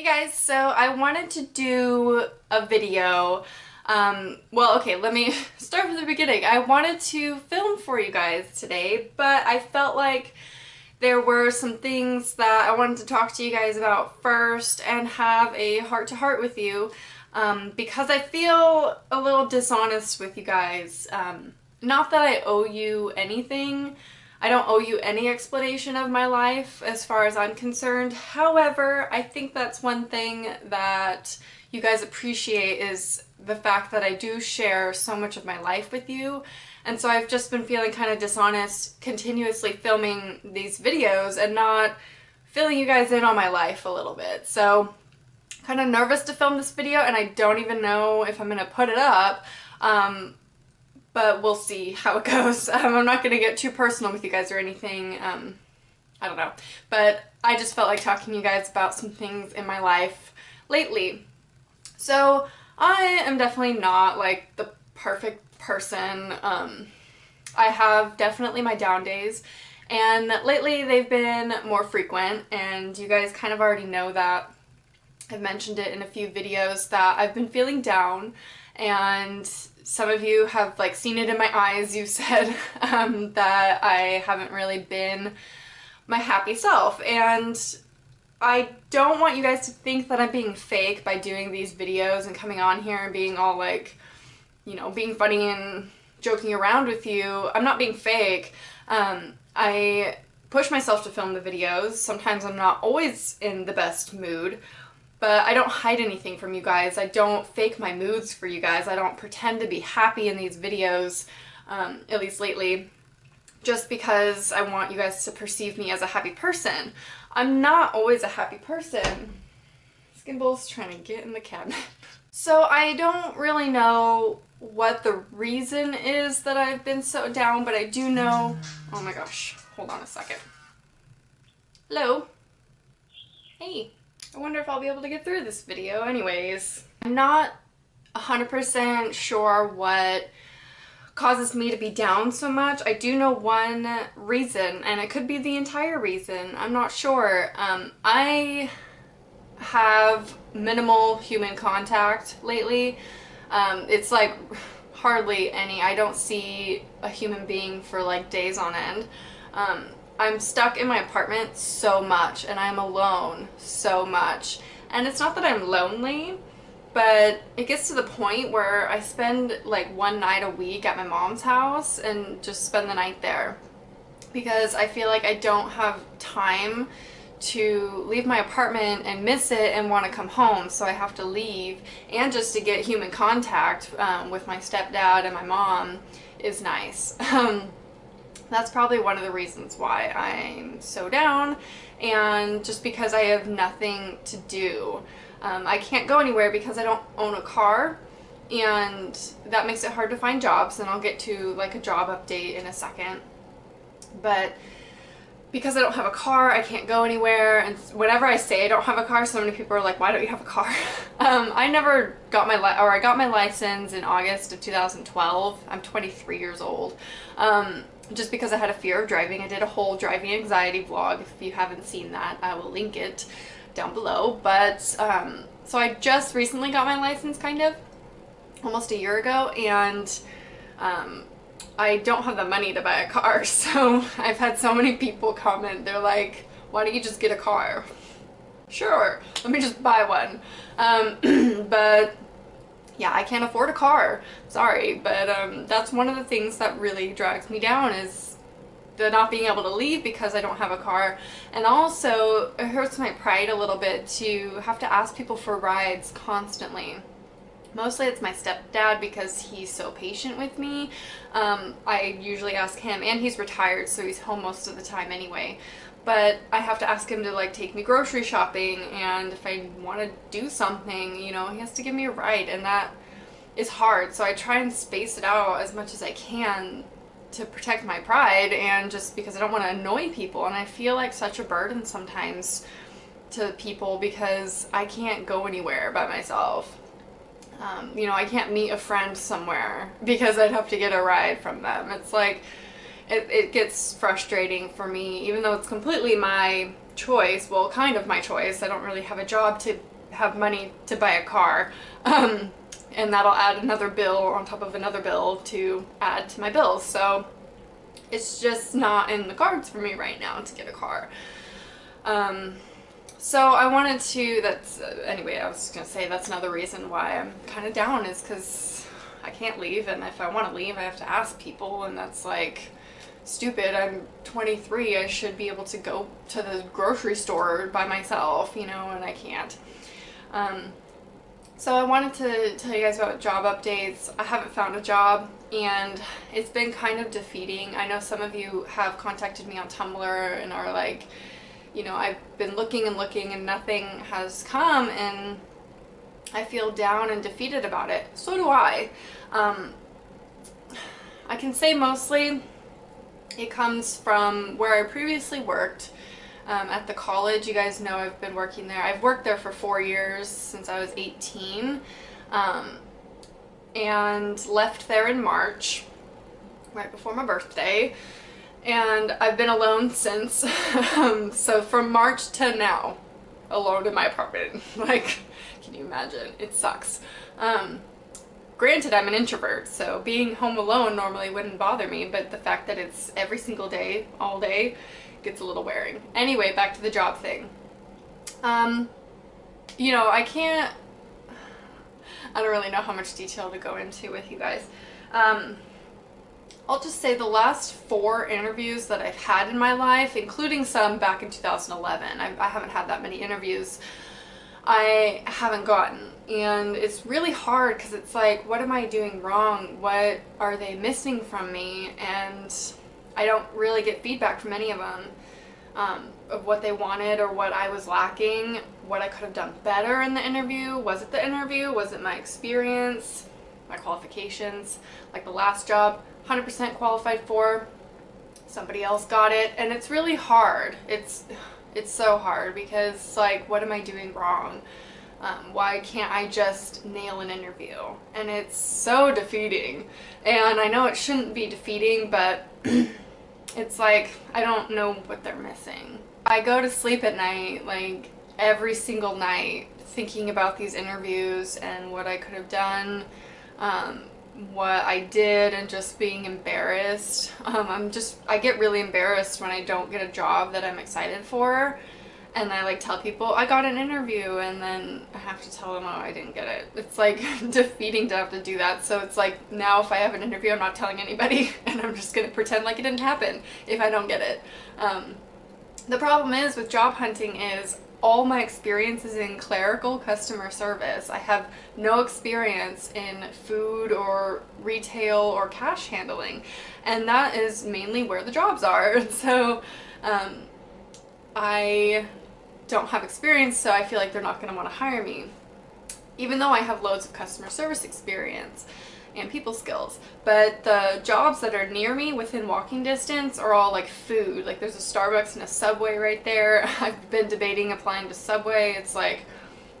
Guys, so I wanted to do a video. Well, okay, let me start from the beginning. I wanted to film for you guys today, but I felt like there were some things that I wanted to talk to you guys about first and have a heart-to-heart with you, because I feel a little dishonest with you guys. Not that I owe you anything. I don't owe you any explanation of my life as far as I'm concerned. However, I think that's one thing that you guys appreciate is the fact that I do share so much of my life with you. And so I've just been feeling kind of dishonest continuously filming these videos and not filling you guys in on my life a little bit. So kind of nervous to film this video, and I don't even know if I'm gonna put it up. But we'll see how it goes. I'm not going to get too personal with you guys or anything. I don't know. But I just felt like talking to you guys about some things in my life lately. So I am definitely not like the perfect person. I have definitely my down days. And lately they've been more frequent. And you guys kind of already know that. I've mentioned it in a few videos that I've been feeling down. And some of you have like seen it in my eyes. You said that I haven't really been my happy self, and I don't want you guys to think that I'm being fake by doing these videos and coming on here and being all like, you know, being funny and joking around with you. I'm not being fake. I push myself to film the videos. Sometimes I'm not always in the best mood. But I don't hide anything from you guys. I don't fake my moods for you guys. I don't pretend to be happy in these videos, at least lately, just because I want you guys to perceive me as a happy person. I'm not always a happy person. Skimbal's trying to get in the cabinet. So I don't really know what the reason is that I've been so down, but I do know... Oh my gosh, hold on a second. Hello? Hey. I wonder if I'll be able to get through this video anyways. I'm not 100% sure what causes me to be down so much. I do know one reason, and it could be the entire reason. I'm not sure. I have minimal human contact lately. It's like hardly any. I don't see a human being for like days on end. I'm stuck in my apartment so much, and I'm alone so much. And it's not that I'm lonely, but it gets to the point where I spend like one night a week at my mom's house and just spend the night there. Because I feel like I don't have time to leave my apartment and miss it and want to come home, so I have to leave. And just to get human contact with my stepdad and my mom is nice. That's probably one of the reasons why I'm so down, and just because I have nothing to do. I can't go anywhere because I don't own a car, and that makes it hard to find jobs, and I'll get to like a job update in a second. But because I don't have a car, I can't go anywhere, and whenever I say I don't have a car, so many people are like, why don't you have a car? I never got I got my license in August of 2012. I'm 23 years old. Just because I had a fear of driving. I did a whole driving anxiety vlog. If you haven't seen that, I will link it down below. But, so I just recently got my license, kind of, almost a year ago, and I don't have the money to buy a car, so I've had so many people comment. They're like, why don't you just get a car? Sure, let me just buy one. But yeah, I can't afford a car. Sorry, but that's one of the things that really drags me down is the not being able to leave because I don't have a car. And also, it hurts my pride a little bit to have to ask people for rides constantly. Mostly it's my stepdad because he's so patient with me. I usually ask him, and he's retired, so he's home most of the time anyway. But I have to ask him to like take me grocery shopping, and if I want to do something, you know, he has to give me a ride, and that is hard. So I try and space it out as much as I can to protect my pride, and just because I don't want to annoy people. And I feel like such a burden sometimes to people because I can't go anywhere by myself. You know, I can't meet a friend somewhere because I'd have to get a ride from them. It's like, it gets frustrating for me, even though it's completely my choice, well, kind of my choice. I don't really have a job to have money to buy a car. And that'll add another bill on top of another bill to add to my bills. So it's just not in the cards for me right now to get a car. So I wanted to, anyway, I was gonna say that's another reason why I'm kind of down, is because I can't leave, and if I want to leave I have to ask people, and that's like stupid. I'm 23, I should be able to go to the grocery store by myself, you know, and I can't. So I wanted to tell you guys about job updates. I haven't found a job, and it's been kind of defeating. I know some of you have contacted me on Tumblr and are like, you know, I've been looking and looking and nothing has come, and I feel down and defeated about it. So do I. I can say mostly it comes from where I previously worked at the college. You guys know I've been working there. I've worked there for 4 years since I was 18, and left there in March, right before my birthday. And I've been alone since. So from March to now, alone in my apartment. Like, can you imagine? It sucks. Granted, I'm an introvert, so being home alone normally wouldn't bother me, but the fact that it's every single day, all day, gets a little wearing. Anyway, back to the job thing. You know, I don't really know how much detail to go into with you guys. I'll just say the last 4 interviews that I've had in my life, including some back in 2011, I haven't had that many interviews, I haven't gotten. And it's really hard because it's like, what am I doing wrong? What are they missing from me? And I don't really get feedback from any of them of what they wanted or what I was lacking, what I could have done better in the interview. Was it the interview? Was it my experience, my qualifications? Like the last job, 100% qualified for, somebody else got it, and it's really hard. It's so hard because, like, what am I doing wrong? Why can't I just nail an interview? And it's so defeating. And I know it shouldn't be defeating, but it's like, I don't know what they're missing. I go to sleep at night, like, every single night, thinking about these interviews and what I could have done, what I did, and just being embarrassed. I get really embarrassed when I don't get a job that I'm excited for, and I like tell people I got an interview, and then I have to tell them, oh, I didn't get it. It's like defeating to have to do that. So it's like, now if I have an interview, I'm not telling anybody, and I'm just gonna pretend like it didn't happen if I don't get it. The problem is with job hunting is all my experience is in clerical customer service. I have no experience in food or retail or cash handling, and that is mainly where the jobs are. So I don't have experience, so I feel like they're not going to want to hire me, even though I have loads of customer service experience and people skills. But the jobs that are near me within walking distance are all like food. Like there's a Starbucks and a Subway right there. I've been debating applying to Subway. It's like,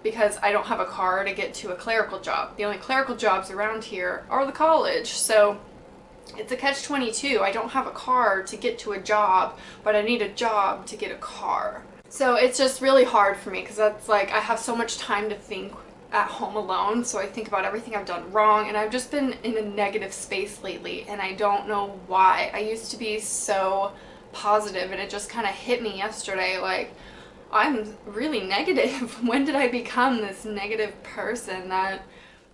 because I don't have a car to get to a clerical job. The only clerical jobs around here are the college. So it's a catch-22. I don't have a car to get to a job, but I need a job to get a car. So it's just really hard for me because that's like, I have so much time to think at home alone, so I think about everything I've done wrong, and I've just been in a negative space lately, and I don't know why. I used to be so positive, and it just kind of hit me yesterday, like, I'm really negative. When did I become this negative person that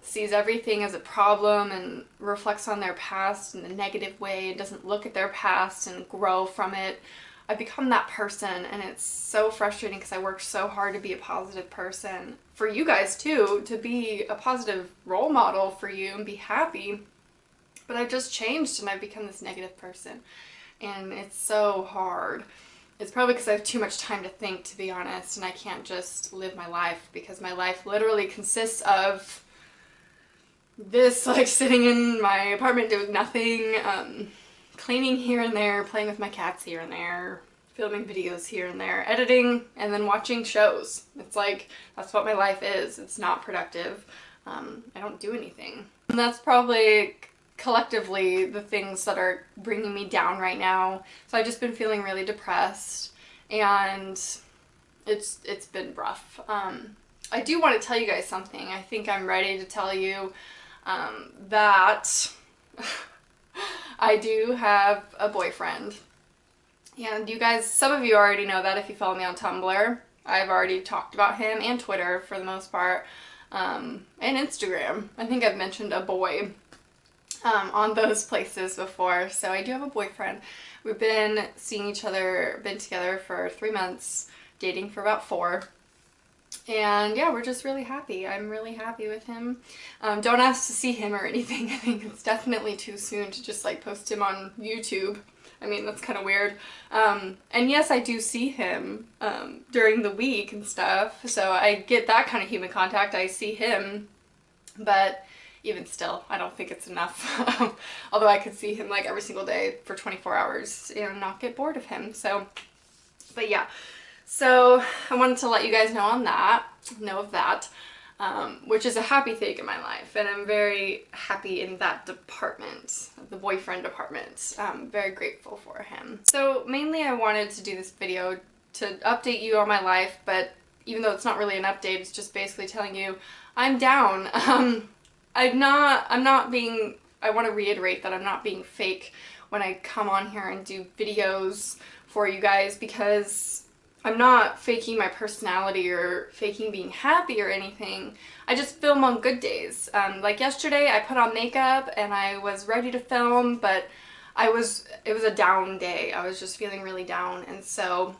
sees everything as a problem and reflects on their past in a negative way and doesn't look at their past and grow from it? I've become that person, and it's so frustrating because I worked so hard to be a positive person. For you guys too, to be a positive role model for you and be happy. But I've just changed and I've become this negative person. And it's so hard. It's probably because I have too much time to think, to be honest, and I can't just live my life, because my life literally consists of this, like sitting in my apartment doing nothing, cleaning here and there, playing with my cats here and there, filming videos here and there, editing, and then watching shows. It's like, that's what my life is. It's not productive. I don't do anything. And that's probably collectively the things that are bringing me down right now. So I've just been feeling really depressed, and it's been rough. I do want to tell you guys something. I think I'm ready to tell you that I do have a boyfriend. And you guys, some of you already know that if you follow me on Tumblr. I've already talked about him, and Twitter for the most part, and Instagram. I think I've mentioned a boy on those places before. So I do have a boyfriend. We've been seeing each other, been together for 3 months, dating for about 4. And yeah, we're just really happy. I'm really happy with him. Don't ask to see him or anything. I think it's definitely too soon to just like post him on YouTube. I mean, that's kind of weird. And yes, I do see him during the week and stuff. So I get that kind of human contact. I see him, but even still, I don't think it's enough. Although I could see him like every single day for 24 hours and not get bored of him. So, but yeah. So I wanted to let you guys know of that, which is a happy thing in my life. And I'm very happy in that department, the boyfriend department. I'm very grateful for him. So mainly I wanted to do this video to update you on my life, but even though it's not really an update, it's just basically telling you I'm down. I want to reiterate that I'm not being fake when I come on here and do videos for you guys, because I'm not faking my personality or faking being happy or anything. I just film on good days. Like yesterday I put on makeup and I was ready to film, but it was a down day. I was just feeling really down, and so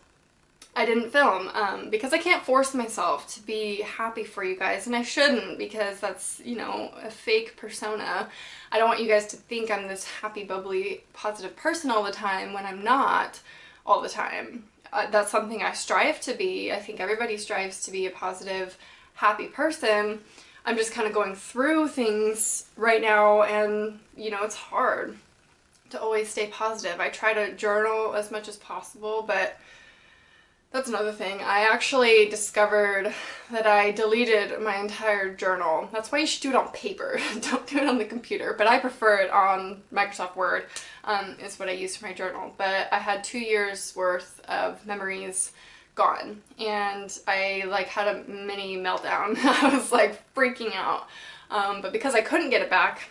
I didn't film because I can't force myself to be happy for you guys, and I shouldn't, because that's, you know, a fake persona. I don't want you guys to think I'm this happy, bubbly, positive person all the time when I'm not all the time. That's something I strive to be. I think everybody strives to be a positive, happy person. I'm just kind of going through things right now, and, you know, it's hard to always stay positive. I try to journal as much as possible, but that's another thing. I actually discovered that I deleted my entire journal. That's why you should do it on paper. Don't do it on the computer. But I prefer it on Microsoft Word, is what I use for my journal. But I had 2 years worth of memories gone. And I like had a mini meltdown. I was like freaking out. But because I couldn't get it back,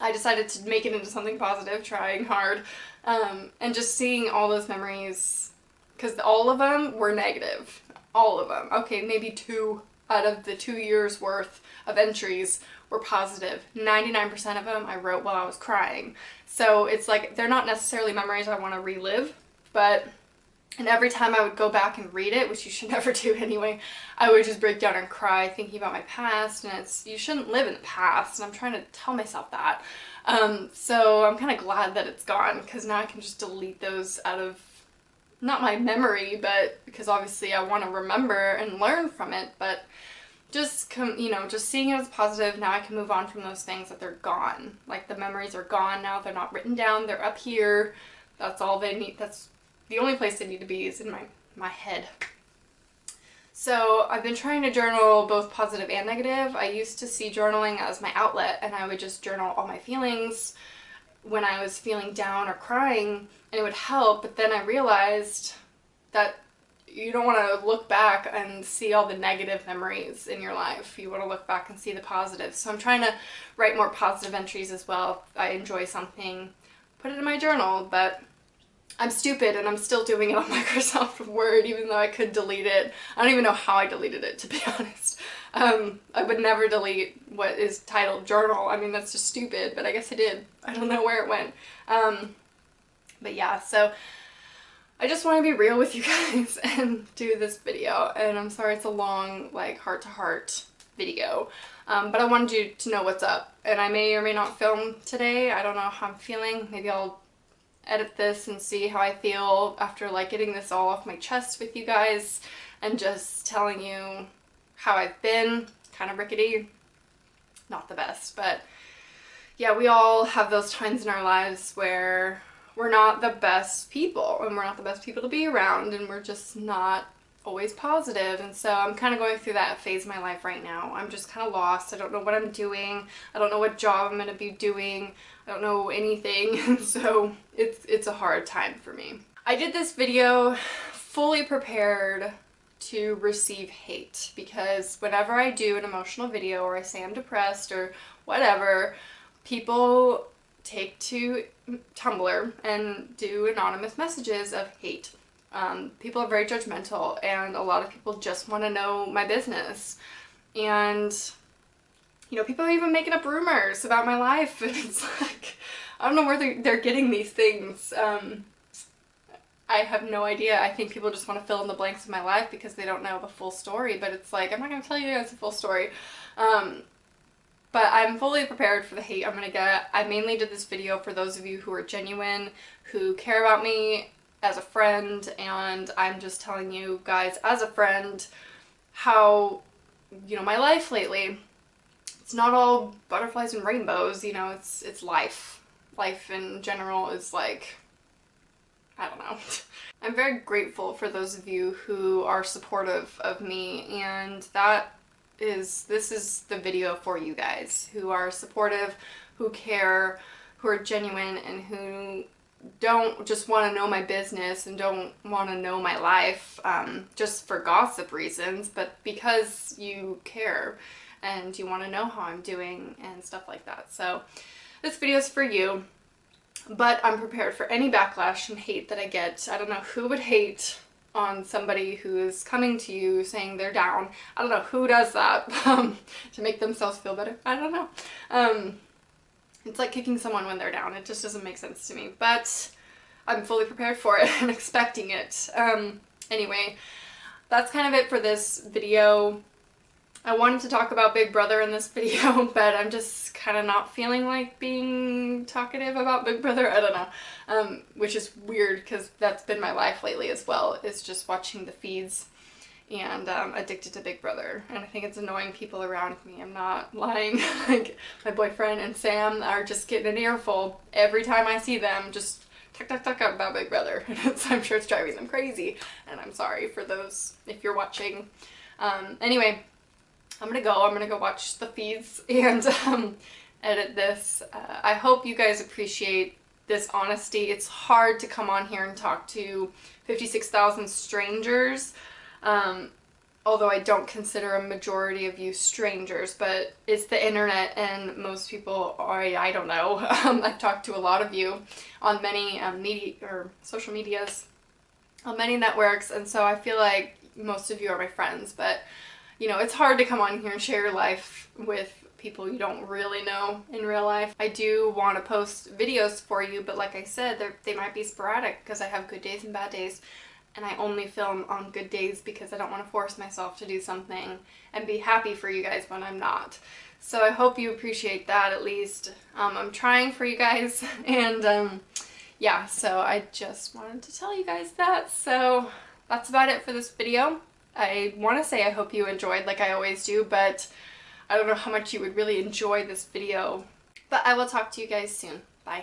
I decided to make it into something positive, trying hard. And just seeing all those memories, because all of them were negative. All of them. Okay, maybe 2 out of the 2 years worth of entries were positive. 99% of them I wrote while I was crying. So it's like, they're not necessarily memories I want to relive, and every time I would go back and read it, which you should never do anyway, I would just break down and cry thinking about my past, and you shouldn't live in the past, and I'm trying to tell myself that. So I'm kind of glad that it's gone, because now I can just delete those out of, not my memory, but because obviously I want to remember and learn from it, but just just seeing it as positive. Now I can move on from those things, that they're gone. Like, the memories are gone now. They're not written down. They're up here. That's all they need. That's the only place they need to be, is in my head. So I've been trying to journal both positive and negative. I used to see journaling as my outlet, and I would just journal all my feelings when I was feeling down or crying, and it would help. But then I realized that you don't want to look back and see all the negative memories in your life. You want to look back and see the positives. So I'm trying to write more positive entries as well. If I enjoy something, put it in my journal. But I'm stupid and I'm still doing it on Microsoft Word, even though I could delete it. I don't even know how I deleted it, to be honest. I would never delete what is titled journal. I mean, that's just stupid, but I guess I did. I don't know where it went. But yeah, so I just want to be real with you guys and do this video. And I'm sorry it's a long, like, heart-to-heart video. But I wanted you to know what's up. And I may or may not film today. I don't know how I'm feeling. Maybe I'll edit this and see how I feel after, like, getting this all off my chest with you guys and just telling you how I've been. Kind of rickety. Not the best, but yeah, we all have those times in our lives where we're not the best people, and we're not the best people to be around, and we're just not always positive. And so I'm kind of going through that phase of my life right now. I'm just kind of lost. I don't know what I'm doing. I don't know what job I'm going to be doing. I don't know anything. So it's a hard time for me. I did this video fully prepared to receive hate, because whenever I do an emotional video or I say I'm depressed or whatever, people take to Tumblr and do anonymous messages of hate. People are very judgmental, and a lot of people just want to know my business. And, you know, people are even making up rumors about my life, and it's like, I don't know where they're getting these things. I have no idea. I think people just want to fill in the blanks of my life because they don't know the full story, but it's like, I'm not going to tell you guys the full story. But I'm fully prepared for the hate I'm going to get. I mainly did this video for those of you who are genuine, who care about me as a friend, and I'm just telling you guys as a friend how, you know, my life lately, it's not all butterflies and rainbows, you know, it's life. Life in general is like, I don't know. I'm very grateful for those of you who are supportive of me, and this is the video for you guys who are supportive, who care, who are genuine, and who don't just want to know my business and don't want to know my life just for gossip reasons, but because you care and you want to know how I'm doing and stuff like that. So this video is for you. But I'm prepared for any backlash and hate that I get. I don't know who would hate on somebody who is coming to you saying they're down. I don't know who does that to make themselves feel better. I don't know. It's like kicking someone when they're down. It just doesn't make sense to me. But I'm fully prepared for it and expecting it. Anyway, that's kind of it for this video. I wanted to talk about Big Brother in this video, but I'm just kind of not feeling like being talkative about Big Brother. I don't know, which is weird because that's been my life lately as well, is just watching the feeds and addicted to Big Brother. And I think it's annoying people around me. I'm not lying. Like, my boyfriend and Sam are just getting an earful every time I see them, just talk about Big Brother. And I'm sure it's driving them crazy, and I'm sorry for those if you're watching. Anyway, I'm gonna go watch the feeds and edit this. I hope you guys appreciate this honesty. It's hard to come on here and talk to 56,000 strangers, although I don't consider a majority of you strangers, but it's the internet and most people are, I don't know. I've talked to a lot of you on many media or social medias, on many networks, and so I feel like most of you are my friends, but you know, it's hard to come on here and share your life with people you don't really know in real life. I do want to post videos for you, but like I said, they might be sporadic because I have good days and bad days, and I only film on good days because I don't want to force myself to do something and be happy for you guys when I'm not. So I hope you appreciate that at least. I'm trying for you guys, and yeah, so I just wanted to tell you guys that. So that's about it for this video. I want to say I hope you enjoyed, like I always do, but I don't know how much you would really enjoy this video. But I will talk to you guys soon. Bye.